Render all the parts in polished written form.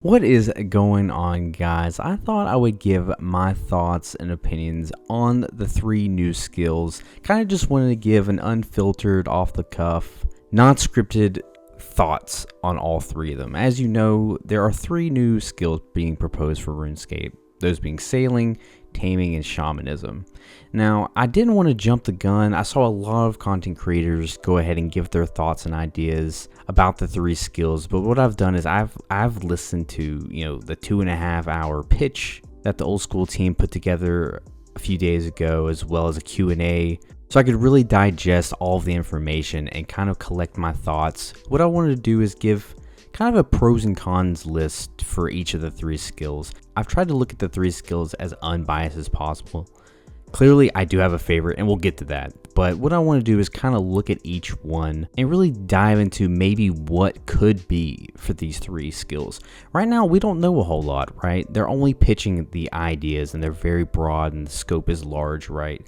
What is going on, guys? I thought I would give my thoughts and opinions on the three new skills. Kind of just wanted to give an unfiltered, off the cuff, non scripted thoughts on all three of them. As you know, there are three new skills being proposed for RuneScape, those being sailing, taming, and shamanism. Now, I didn't want to jump the gun. I saw a lot of content creators go ahead and give their thoughts and ideas about the three skills, but what I've done is I've listened to, the 2.5 hour pitch that the old school team put together a few days ago, as well as a Q&A, so I could really digest all of the information and kind of collect my thoughts. What I wanted to do is give kind of a pros and cons list for each of the three skills. I've tried to look at the three skills as unbiased as possible. Clearly, I do have a favorite, and we'll get to that. But what I want to do is kind of look at each one and really dive into maybe what could be for these three skills. Right now, we don't know a whole lot, right? They're only pitching the ideas, and they're very broad, and the scope is large, right?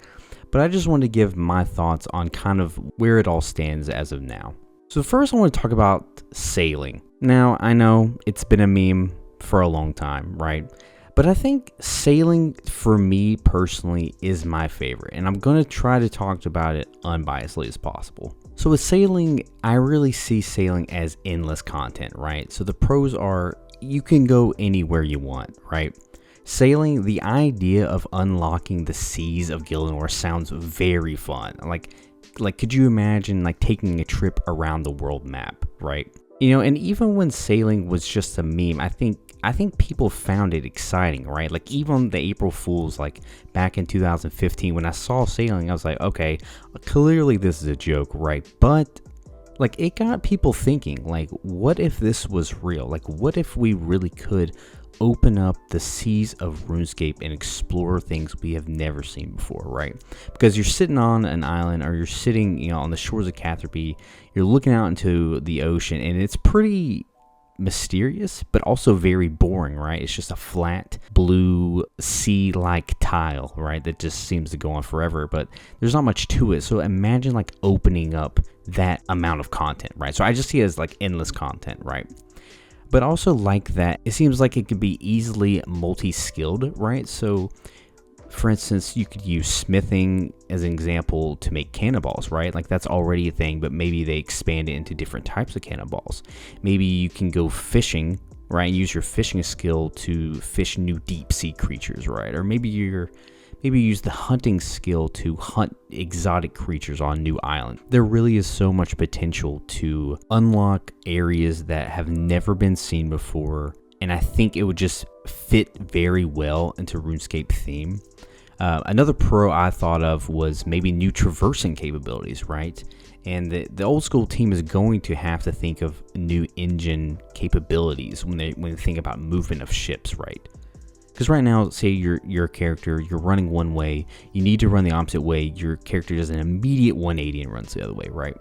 But I just want to give my thoughts on kind of where it all stands as of now. So first, I want to talk about sailing. Now, I know it's been a meme for a long time, right? But I think sailing, for me personally, is my favorite, and I'm going to try to talk about it unbiasedly as possible. So with sailing, I really see sailing as endless content, right? So the pros are you can go anywhere you want, right? Sailing, the idea of unlocking the seas of Gildenor sounds very fun. Like could you imagine taking a trip around the world map, right? And even when sailing was just a meme, I think people found it exciting, right? Like even the April Fools, back in 2015, when I saw sailing, I was like, okay, clearly this is a joke, right? But it got people thinking, what if this was real? What if we really could open up the seas of RuneScape and explore things we have never seen before, right? Because you're sitting on an island, or you're sitting, on the shores of Catherby, you're looking out into the ocean, and it's pretty mysterious, but also very boring, right? It's just a flat blue sea-like tile, right? That just seems to go on forever, but there's not much to it. So imagine opening up that amount of content, right? So I just see it as endless content, right? But also that it seems like it could be easily multi-skilled, right? So for instance, you could use smithing as an example to make cannonballs, right? That's already a thing, but maybe they expand it into different types of cannonballs. Maybe you can go fishing, right? Use your fishing skill to fish new deep sea creatures, right? Or maybe you use the hunting skill to hunt exotic creatures on a new island. There really is so much potential to unlock areas that have never been seen before, and I think it would just fit very well into RuneScape theme. Another pro I thought of was maybe new traversing capabilities, right? And the old school team is going to have to think of new engine capabilities when they think about movement of ships, right? Because right now, say you're a character, you're running one way, you need to run the opposite way, your character does an immediate 180 and runs the other way, right?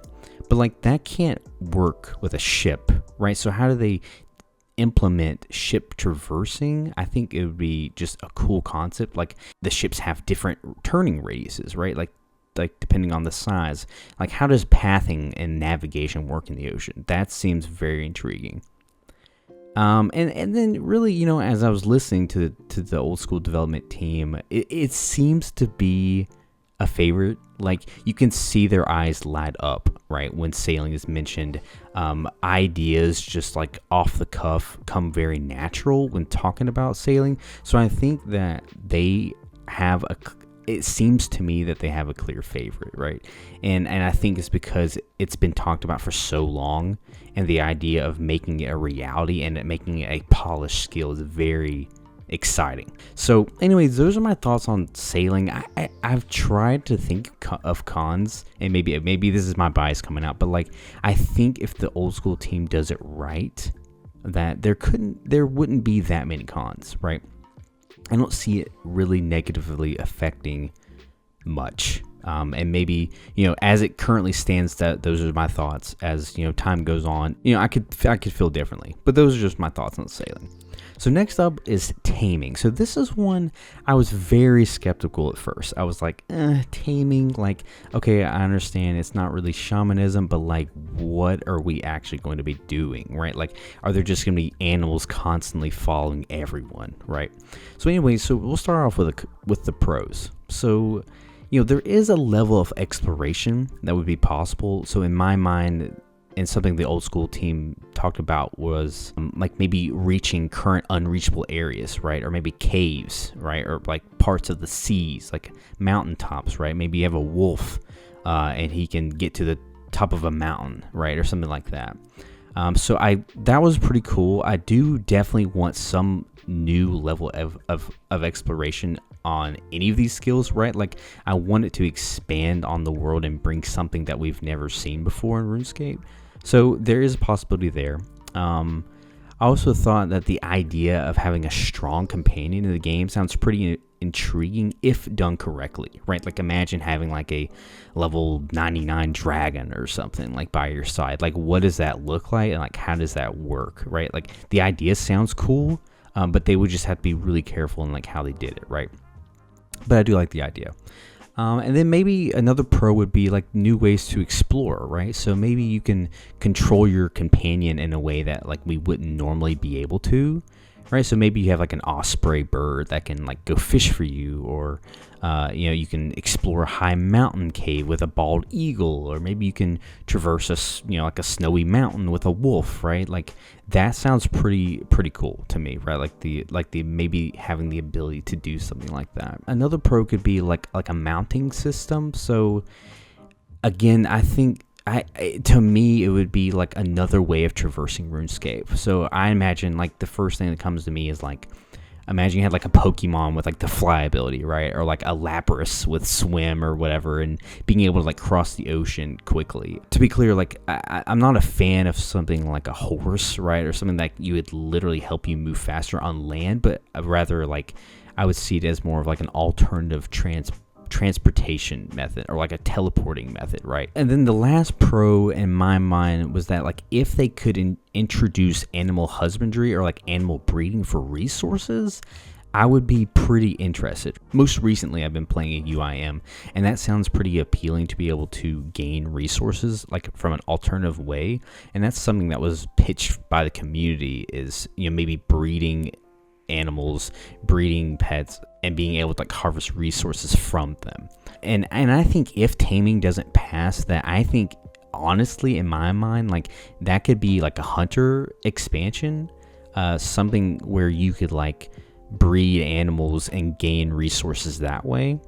But that can't work with a ship, right? So how do they implement ship traversing? I think it would be just a cool concept. The ships have different turning radiuses, right? Like depending on the size. How does pathing and navigation work in the ocean? That seems very intriguing. And then really, as I was listening to the old school development team, it seems to be a favorite. You can see their eyes light up, right? When sailing is mentioned, ideas just off the cuff come very natural when talking about sailing. So I think that it seems to me that they have a clear favorite, right? And I think it's because it's been talked about for so long, and the idea of making it a reality and making it a polished skill is very exciting. So anyways, those are my thoughts on sailing. I've tried to think of cons, and maybe this is my bias coming out, but I think if the old school team does it right, that there wouldn't be that many cons, right? I don't see it really negatively affecting much And maybe, as it currently stands, that those are my thoughts. As time goes on, I could feel differently, but those are just my thoughts on sailing. So next up is taming. So this is one I was very skeptical at first. I was like, taming, like, okay, I understand it's not really shamanism, but like, what are we actually going to be doing, right? Like, are there just going to be animals constantly following everyone, right? So anyway, so we'll start off with the pros. So, there is a level of exploration that would be possible. So in my mind, and something the old school team talked about was like maybe reaching current unreachable areas, right? Or maybe caves, right? Or like parts of the seas, like mountaintops, right? Maybe you have a wolf and he can get to the top of a mountain, right? Or something like that. So that was pretty cool. I do definitely want some new level of exploration on any of these skills, right? Like, I want it to expand on the world and bring something that we've never seen before in RuneScape. So there is a possibility there. I also thought that the idea of having a strong companion in the game sounds pretty intriguing if done correctly, right? Like, imagine having like a level 99 dragon or something like by your side. Like, what does that look like, and like, how does that work, right? Like, the idea sounds cool, but they would just have to be really careful in like how they did it, right? But I do like the idea. And then maybe another pro would be like new ways to explore, right? So maybe you can control your companion in a way that like we wouldn't normally be able to, right? So maybe you have like an osprey bird that can like go fish for you, or you can explore a high mountain cave with a bald eagle, or maybe you can traverse like a snowy mountain with a wolf, right? Like, that sounds pretty cool to me, right? Like the maybe having the ability to do something like that. Another pro could be like a mounting system. So again, I think to me it would be like another way of traversing RuneScape. So I imagine like the first thing that comes to me is like, imagine you had like a Pokemon with like the fly ability, right? Or like a Lapras with swim or whatever, and being able to like cross the ocean quickly. To be clear, like I'm not a fan of something like a horse, right? Or something that you would literally help you move faster on land, but rather like I would see it as more of like an alternative transportation method, or like a teleporting method, right? And then the last pro in my mind was that like if they could introduce animal husbandry or like animal breeding for resources, I would be pretty interested. Most recently I've been playing a UIM, and that sounds pretty appealing to be able to gain resources like from an alternative way. And that's something that was pitched by the community, is maybe breeding animals, breeding pets, and being able to like harvest resources from them. And I think if taming doesn't pass that, I think honestly in my mind, like that could be like a hunter expansion, something where you could like breed animals and gain resources that way.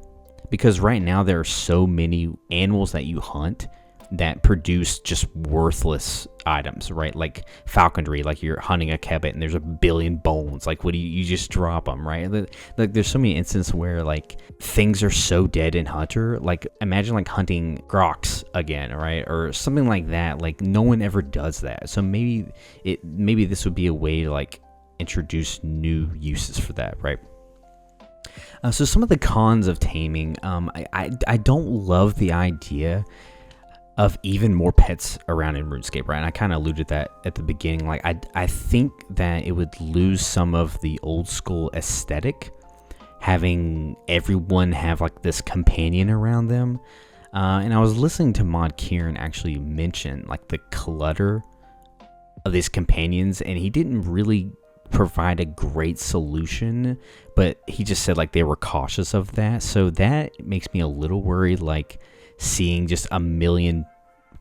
Because right now there are so many animals that you hunt that produce just worthless items, right? Like falconry, like you're hunting a kebbit and there's a billion bones. Like, what do you just drop them, right? Like, there's so many instances where like things are so dead in Hunter. Like, imagine like hunting groks again, right? Or something like that. Like, no one ever does that. So maybe this would be a way to like introduce new uses for that, right? So some of the cons of taming, I don't love the idea of even more pets around in RuneScape, right? And I kind of alluded that at the beginning. Like, I think that it would lose some of the old school aesthetic, having everyone have like this companion around them. And I was listening to Mod Kieran actually mention like the clutter of these companions, and he didn't really provide a great solution, but he just said like they were cautious of that. So that makes me a little worried, like seeing just a million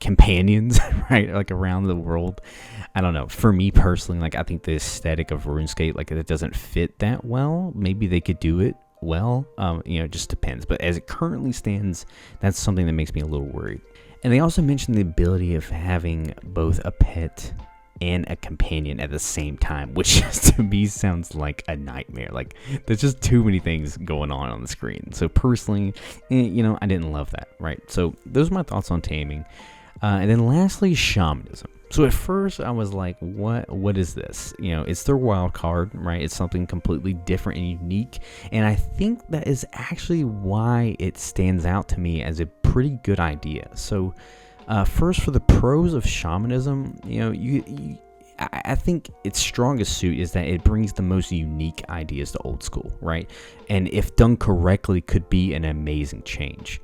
companions right, like around the world. I don't know, for me personally, like I think the aesthetic of RuneScape, like it doesn't fit that well. Maybe they could do it well, it just depends. But as it currently stands, that's something that makes me a little worried. And they also mentioned the ability of having both a pet and a companion at the same time, which to me sounds like a nightmare. Like, there's just too many things going on the screen. So personally, I didn't love that, right? So those are my thoughts on taming. And then lastly, shamanism. So at first I was like, what is this? You know, it's their wild card, right? It's something completely different and unique. And I think that is actually why it stands out to me as a pretty good idea. So first, for the pros of shamanism, you know, I think its strongest suit is that it brings the most unique ideas to old school, right? And if done correctly, could be an amazing change.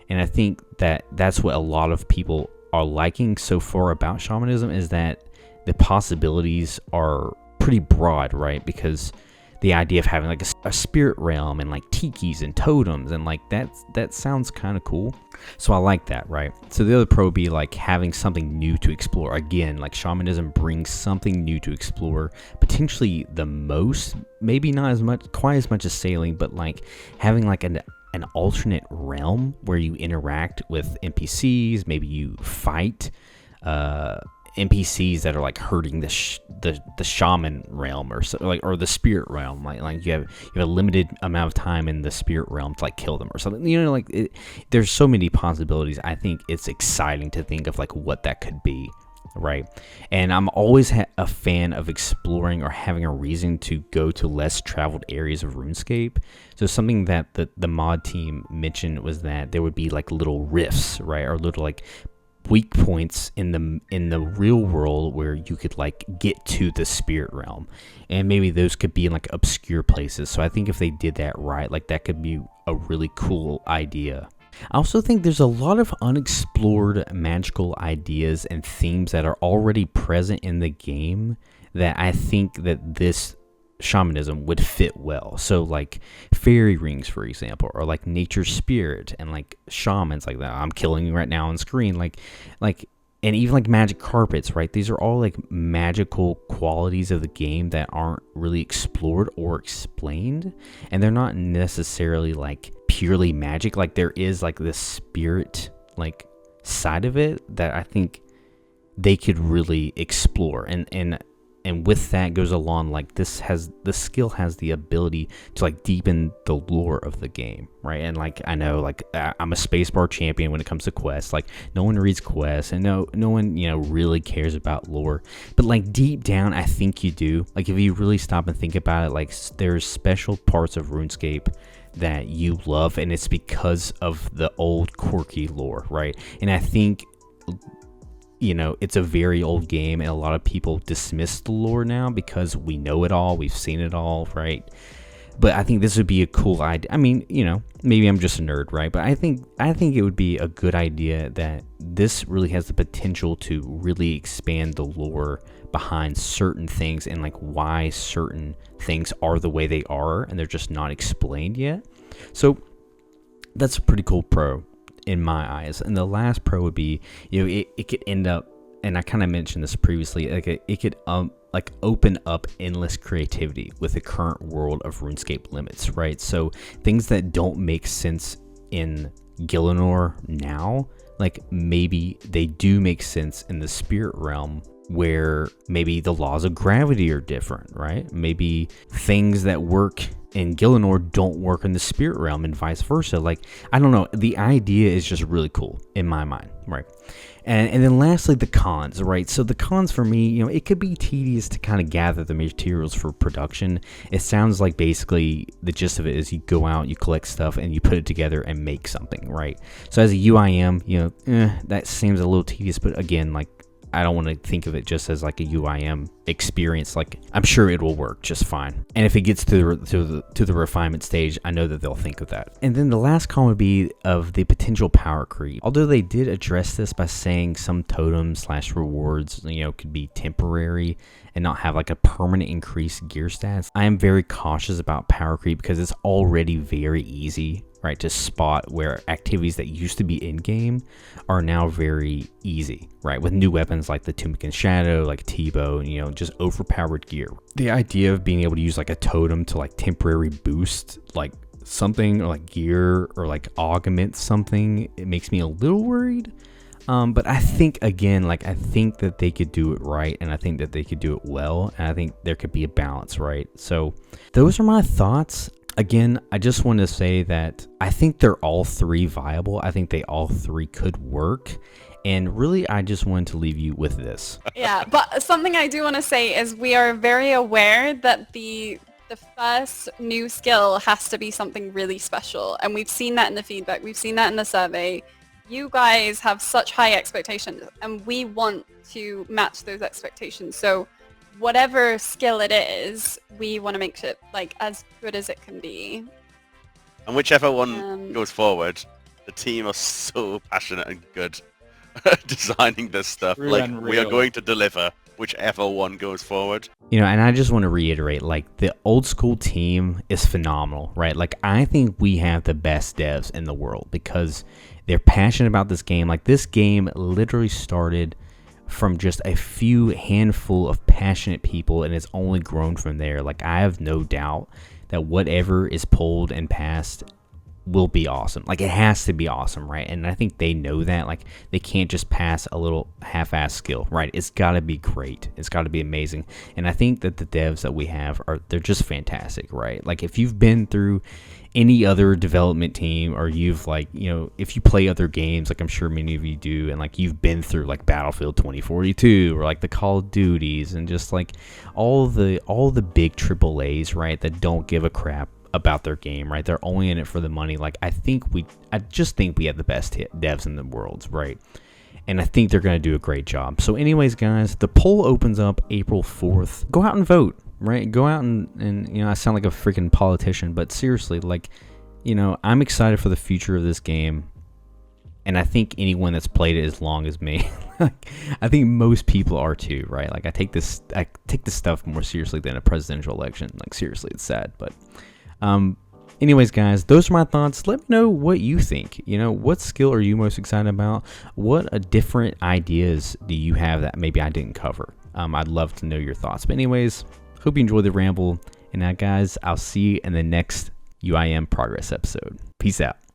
And I think that that's what a lot of people are liking so far about shamanism, is that the possibilities are pretty broad, right? Because the idea of having like a spirit realm and like tikis and totems and like that sounds kind of cool. So I like that, right? So the other pro would be like having something new to explore. Again, like shamanism brings something new to explore, potentially the most, maybe not as much, quite as much as sailing, but like having like an alternate realm where you interact with NPCs, maybe you fight NPCs that are like hurting the shaman realm or so, like, or the spirit realm, like you have a limited amount of time in the spirit realm to like kill them or something, you know, like there's so many possibilities. I think it's exciting to think of like what that could be, right? And I'm always a fan of exploring or having a reason to go to less traveled areas of RuneScape. So something that the mod team mentioned was that there would be like little rifts, right, or little like weak points in the real world where you could like get to the spirit realm, and maybe those could be in like obscure places. So I think if they did that right, like that could be a really cool idea. I also think there's a lot of unexplored magical ideas and themes that are already present in the game that I think that this shamanism would fit well. So like fairy rings, for example, or like nature spirit and like shamans like that I'm killing you right now on screen, like and even like magic carpets, right? These are all like magical qualities of the game that aren't really explored or explained, and they're not necessarily like purely magic. Like there is like this spirit like side of it that I think they could really explore, and with that goes along like the skill has the ability to like deepen the lore of the game, right? And like I know like I'm a spacebar champion when it comes to quests. Like no one reads quests, and no one, you know, really cares about lore, but like deep down I think you do. Like if you really stop and think about it, like there's special parts of RuneScape that you love, and it's because of the old quirky lore, right? And I think, you know, it's a very old game, and a lot of people dismiss the lore now because we know it all, we've seen it all, right? But I think this would be a cool idea. I mean, you know, maybe I'm just a nerd, right? But I think it would be a good idea that this really has the potential to really expand the lore behind certain things and like why certain things are the way they are and they're just not explained yet. So that's a pretty cool pro in my eyes. And the last pro would be, you know, it could end up, and I kind of mentioned this previously, like it could like open up endless creativity with the current world of RuneScape limits, right? So things that don't make sense in Gielinor now, like maybe they do make sense in the spirit realm, where maybe the laws of gravity are different, right? Maybe things that work in Gielinor don't work in the spirit realm and vice versa. Like, I don't know. The idea is just really cool in my mind, right? And then lastly, the cons, right? So the cons for me, you know, it could be tedious to kind of gather the materials for production. It sounds like basically the gist of it is you go out, you collect stuff, and you put it together and make something, right? So as a UIM, you know, that seems a little tedious, but again, like, I don't want to think of it just as like a UIM experience. Like, I'm sure it will work just fine. And if it gets to the refinement stage, I know that they'll think of that. And then the last con would be of the potential power creep. Although they did address this by saying some totems / rewards, you know, could be temporary and not have like a permanent increased gear stats. I am very cautious about power creep because it's already very easy, right, to spot where activities that used to be in-game are now very easy, right, with new weapons like the Tunic and Shadow, like T-Bow, and, you know, just overpowered gear. The idea of being able to use like a totem to like temporary boost like something, or like gear, or like augment something, it makes me a little worried. But I think, again, like, I think that they could do it right, and I think that they could do it well, and I think there could be a balance, right? So those are my thoughts. Again, I just want to say that I think they're all three viable. I think they all three could work. And really, I just wanted to leave you with this. Yeah, but something I do want to say is we are very aware that the first new skill has to be something really special. And we've seen that in the feedback. We've seen that in the survey. You guys have such high expectations, and we want to match those expectations. So whatever skill it is, we want to make it like as good as it can be. And whichever one goes forward, the team are so passionate and good designing this stuff. True like and we are real. going to deliver whichever one goes forward. You know, and I just want to reiterate, like, the old school team is phenomenal, right? Like, I think we have the best devs in the world because they're passionate about this game. Like, this game literally started from just a few handful of passionate people, and it's only grown from there. Like, I have no doubt that whatever is pulled and passed will be awesome. Like, it has to be awesome, right? And I think they know that. Like, they can't just pass a little half-ass skill, right? It's got to be great. It's got to be amazing. And I think that the devs that we have they're just fantastic, right? Like, if you've been through any other development team, or you've, like, you know, if you play other games, like I'm sure many of you do, and like you've been through like Battlefield 2042 or like the Call of Duties and just like all the big AAAs, right, that don't give a crap about their game, right? They're only in it for the money. Like, I just think we have the best devs in the world, right? And I think they're going to do a great job. So anyways, guys, the poll opens up April 4th. Go out and vote, right? Go out and you know, I sound like a freaking politician, but seriously, like, you know, I'm excited for the future of this game. And I think anyone that's played it as long as me, like, I think most people are too, right? Like, I take this stuff more seriously than a presidential election. Like, seriously, it's sad, but anyways, guys, those are my thoughts. Let me know what you think. You know, what skill are you most excited about? What different ideas do you have that maybe I didn't cover? I'd love to know your thoughts. But anyways, hope you enjoyed the ramble. And now, guys, I'll see you in the next UIM Progress episode. Peace out.